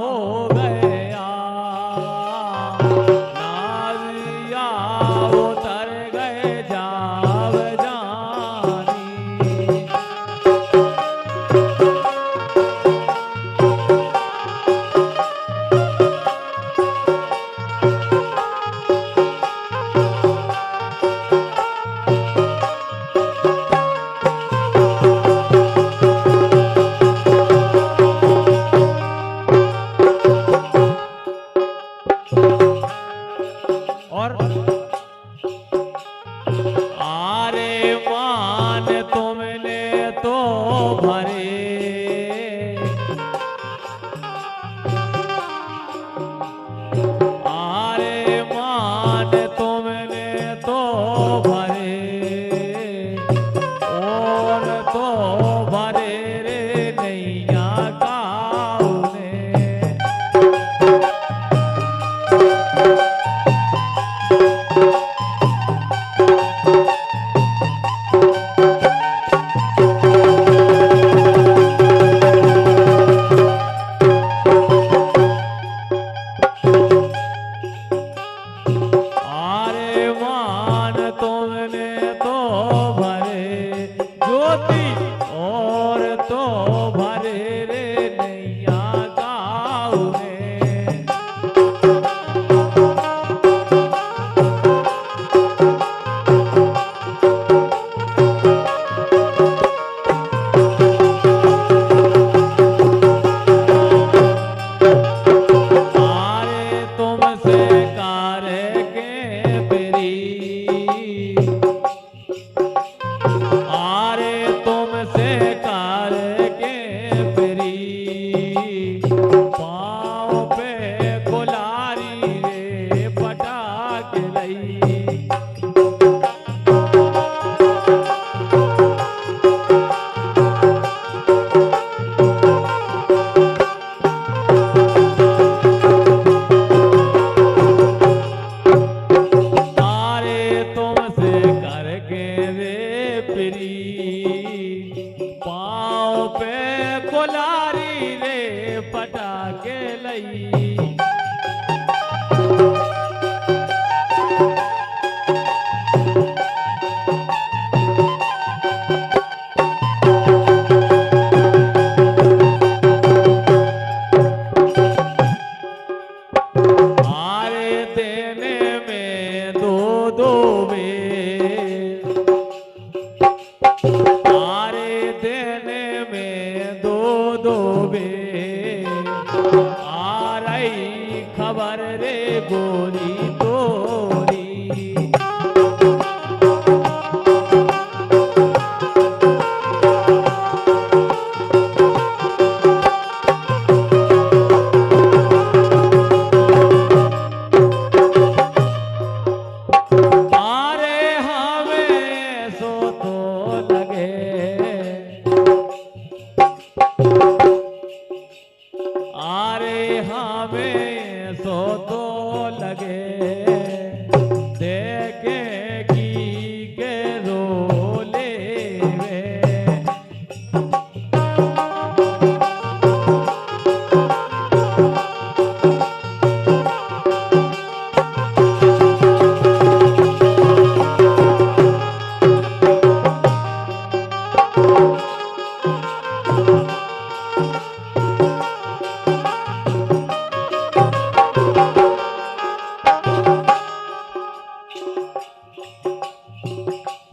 हो गया, नारिया उतर गए जाव जानी। और आरे मान तुमने तो भरे, आरे मान तुमने तो भरे, और तो भरे रे नैया गाउने। आरे मान तुमने तो भरे ज्योति, और तो भरे रे नैया गाउने। आरे तुमसे कार्य के प्री, आरे तुमसे कार्य के प्री, पाँव पे कुलारी रे पटाक लई। आरे तुमसे करके रे प्री, पाँव पे कुलारी रे पटाके लई। आरे देने में दो दो बेर, आरे देने में दो दो बेर, आ रही खबर रे गोरी तोरी। आरे हमें सो तो लगे, आरे हमें सो तो लगे, देखे की के रोले वे।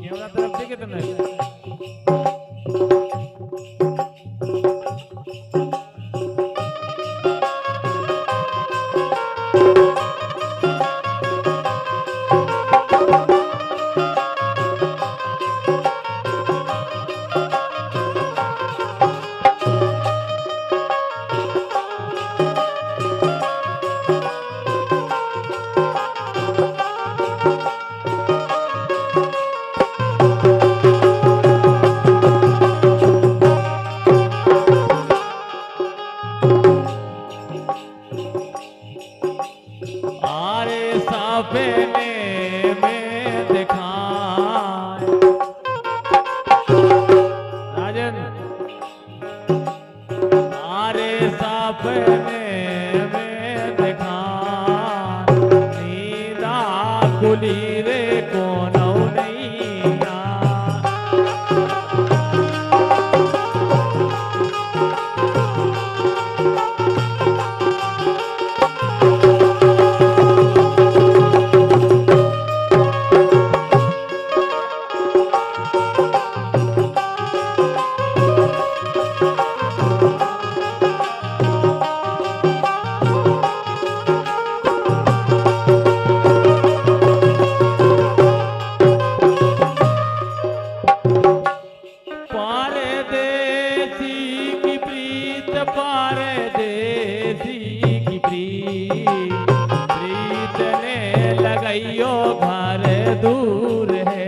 ये वाला तरफ देखे तुमने? सपने में दिखाए राजन, आरे सपने में दिखान नींदा खुली रे कोनो नैया प्रीत ने लगाइयो घर दूर है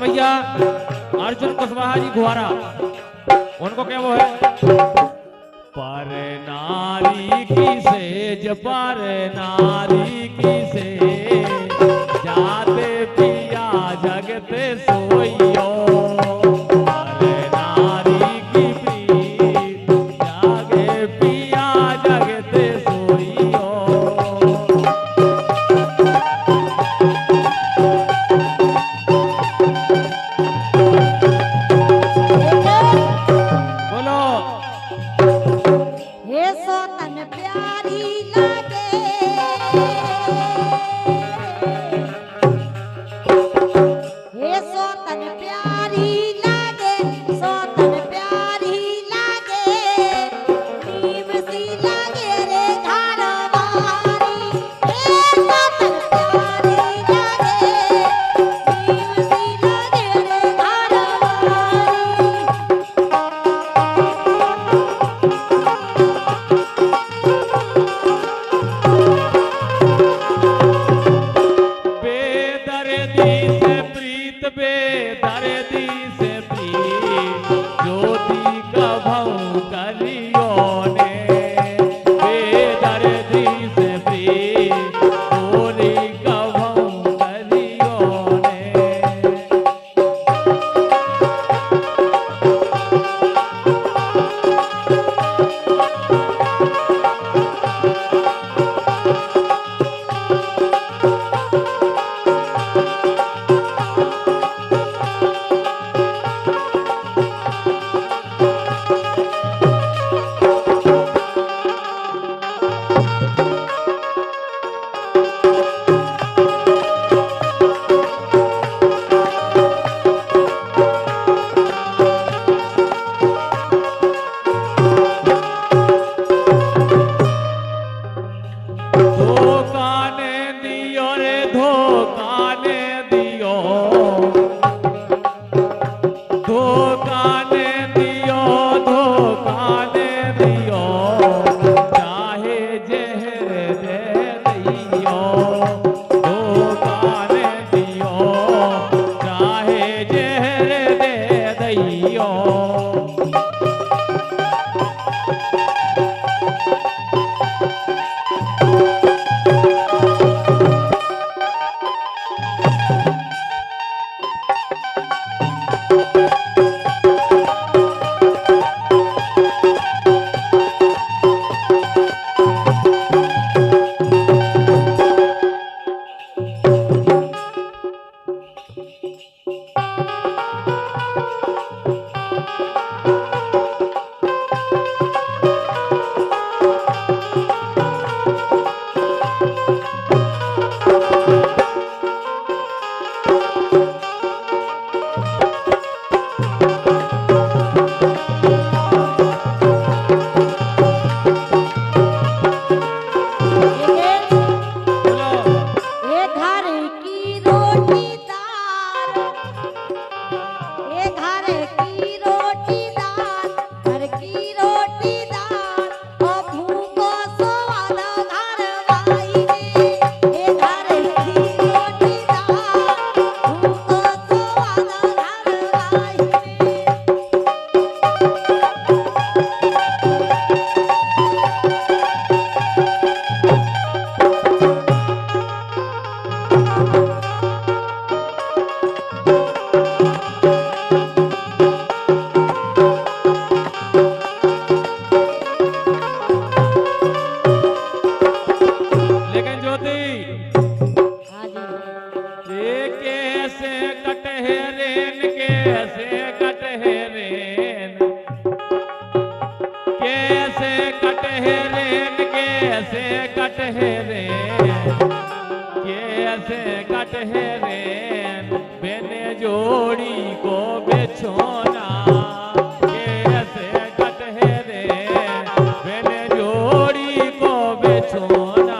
भैया अर्जुन कुशवाहा जी गुहारा उनको क्या वो है पर नारी की सेज पर नारी की सेज जाते पिया जगते सोइयो पर नारी की प्रीत जागे पिया जगते सोइयो हे सो तन प्यारी लागे कैसे कटे रे कैसे कटे रे बेने जोड़ी को बेछोना कैसे कटे रे बेने जोड़ी को बेछोना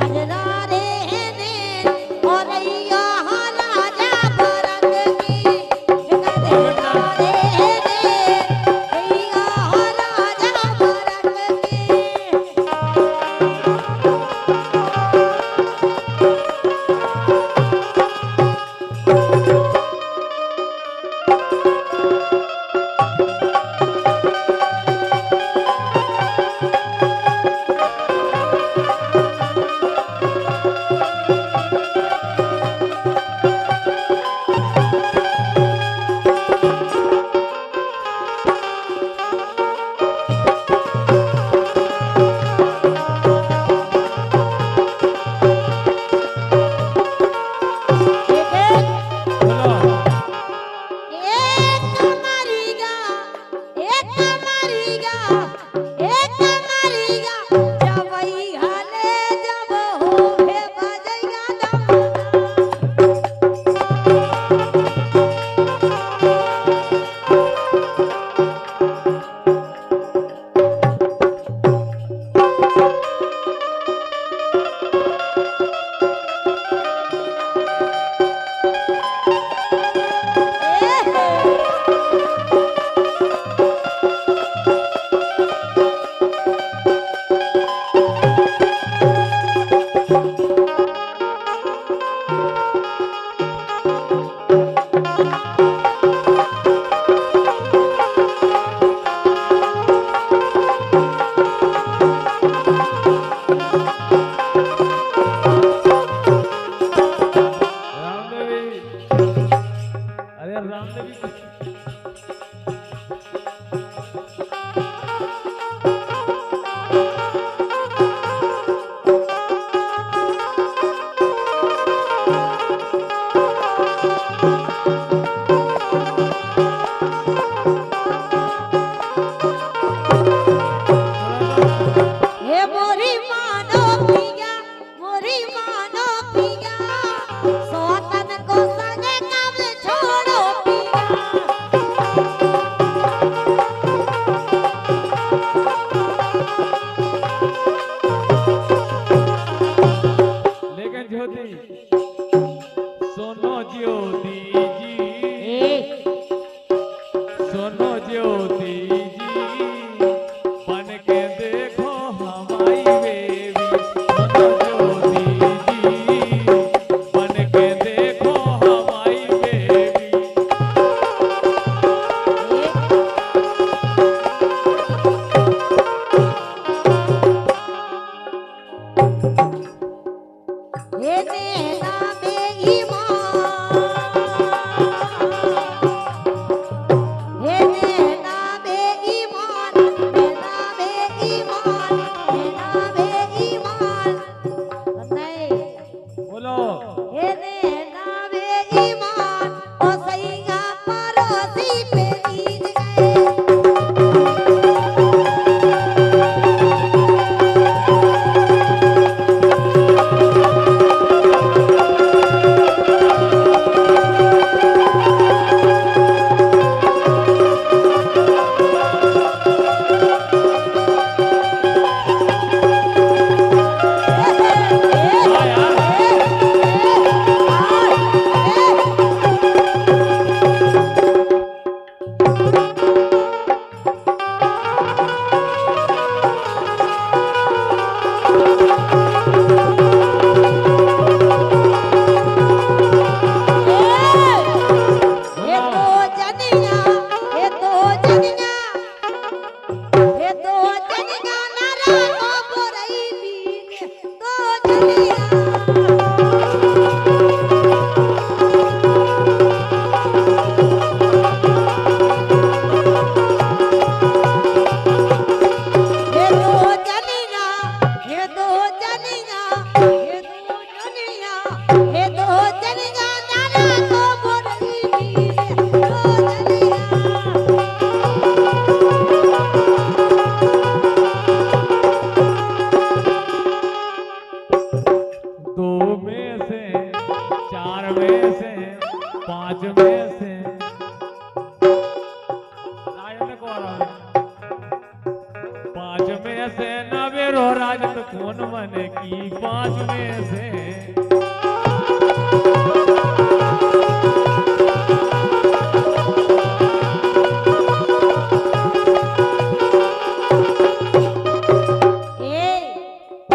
कजरा रे ने और अय्या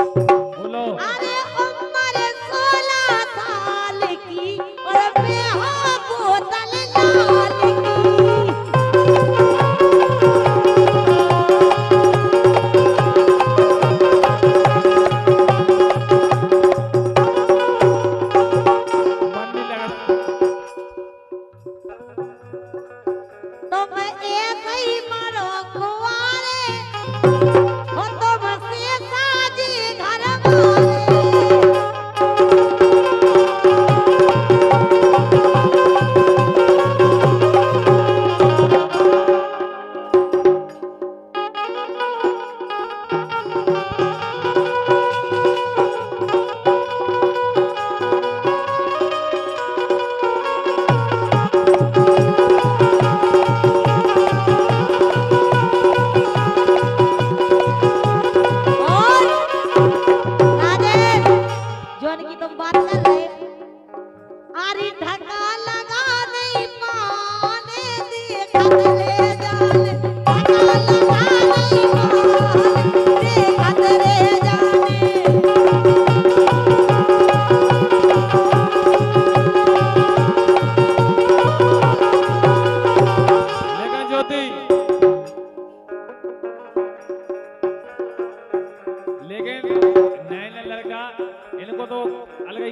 अरे उम्र 16 साल की और मैं हाँ बोतल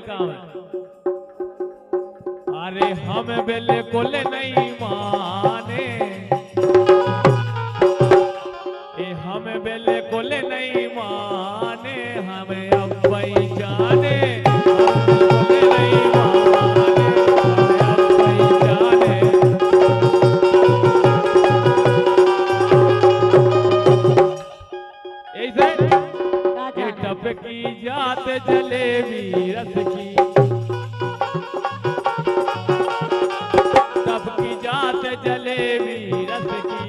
काम है। अरे हम बिल्कुल नहीं माने, हम बिल्कुल नहीं माने, हमें अब भाई जाने, बिल्कुल नहीं माने, हमें अब भाई जाने। ऐसे ये टपकी जात जलेबी रस की, टपकी जात जलेबी रस की।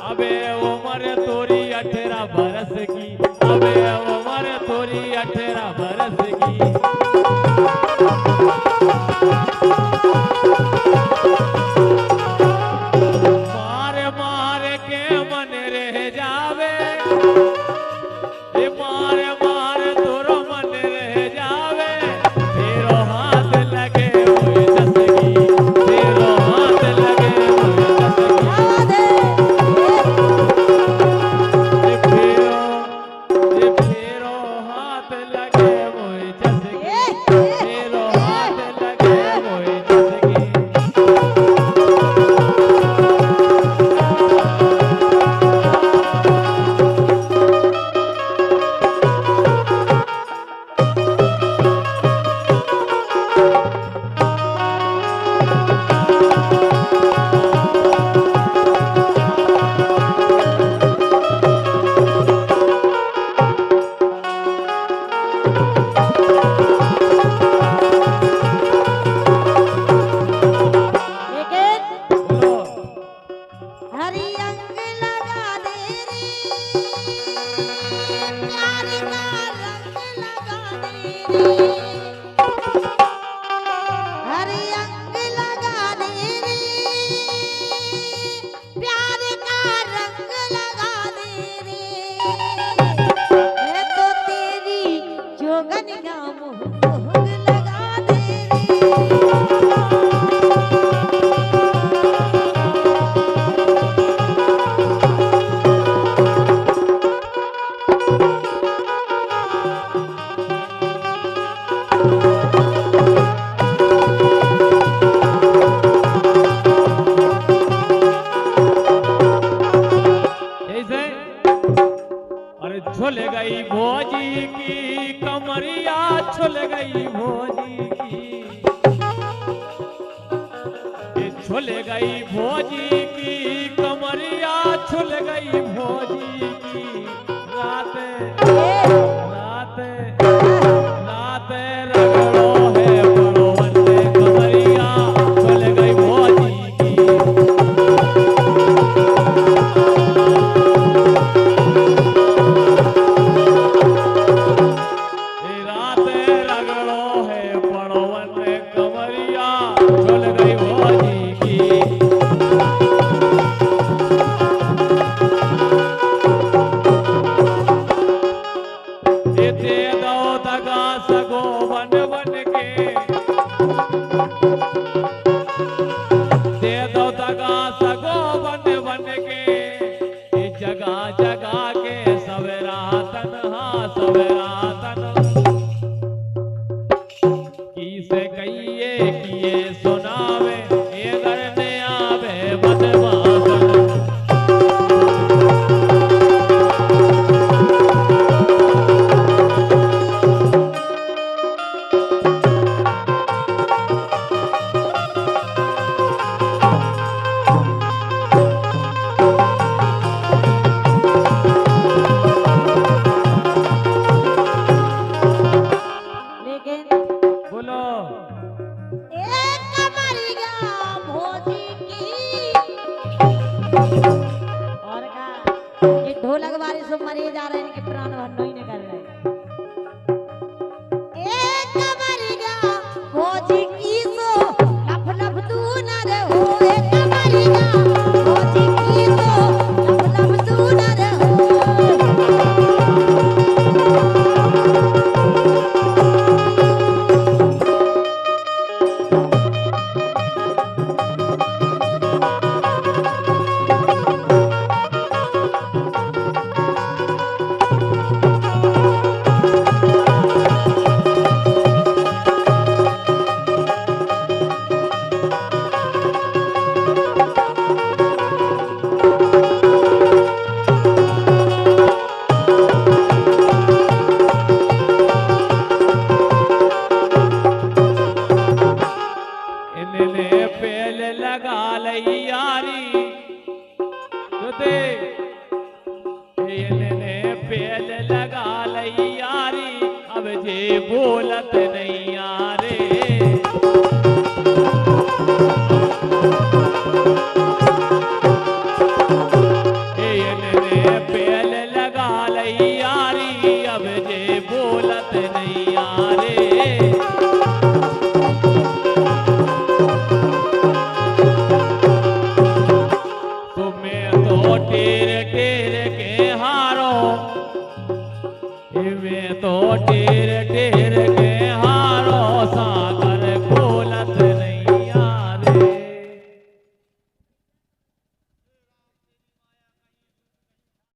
अबे उम्र तोरी 18 बरस की, अबे उम्र तोरी 18 बरस की। मार मार के मन रह जावे, मार मार तोरो मन रह जावे, तेरो हाथ लगे हुए चसकी, तेरो हाथ लगे हुए चसकी। फेरो हाथ लगे हुए चसकी, फेरो हाथ लगे हुए चसकी। हरी अंग लगा दे रे, प्यार का रंग लगा दे रे, हरी अंग लगा दे रे, प्यार का रंग लगा दे रे, मैं तो तेरी जोगन का मोह लगा दे रे। ऐसे अरे झुल गई भोजी की कमरिया, झुल गई भोजी की, झुल गई भोजी की कमरिया, झुल गई भोजी की। रात रात रात रगड़ो है बड़ोवन में कमरिया, झुल गई भोजी की। रात रगड़ो है पड़ोवन में कमरिया, झुल गई भोजी की। अब जे बोलत नहीं यारे पेल लगा लई यारी अब जे बोलत नहीं यारे तुम्हें तो टेर टेर के हारो मैं तो टेर टेर